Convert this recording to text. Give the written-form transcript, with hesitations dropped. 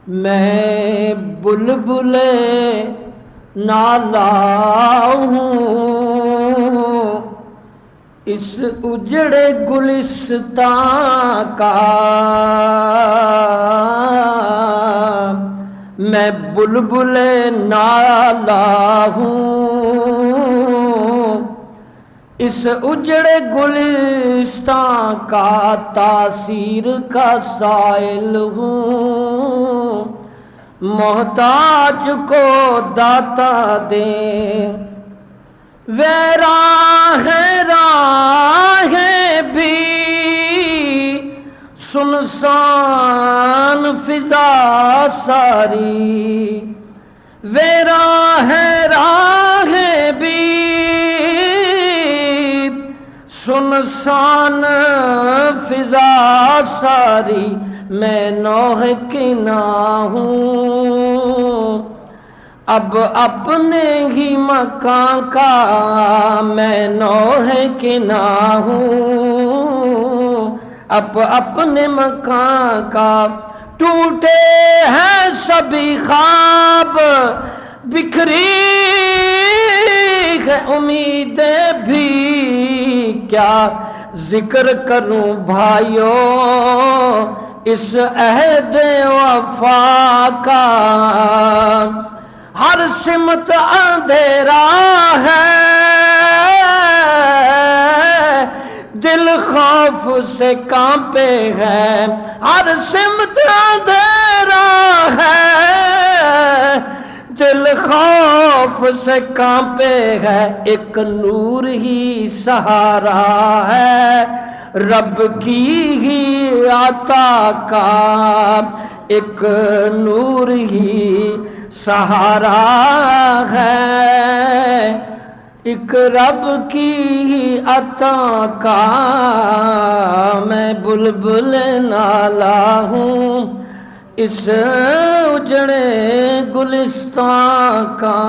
میں بلبل نالا ہوں اس اجڑے گلستان کا، میں بلبل نالا ہوں اس اجڑے گلستان کا، تاثیر کا سائل ہوں محتاج کو داتا دیں، ویراں راہیں بھی سنسان فضا ساری، ویراں راہیں بھی سنسان فضا ساری، میں نوح کنا ہوں اب اپنے ہی مکان کا، میں نوح کنا ہوں اب اپنے مکان کا، ٹوٹے ہیں سبھی خواب بکھری ہے امیدیں بھی، کیا ذکر کروں بھائیو اس عہد وفا کا، ہر سمت اندھیرا ہے دل خوف سے کانپے ہے، ہر سمت اندھیرا ہے دل خوف سے کانپے ہے، ایک نور ہی سہارا ہے رب کی ہی عطا کا، ایک نور ہی سہارا ہے ایک رب کی ہی عطا کا، میں بلبل نالا ہوں اس اجڑے گلستان کا۔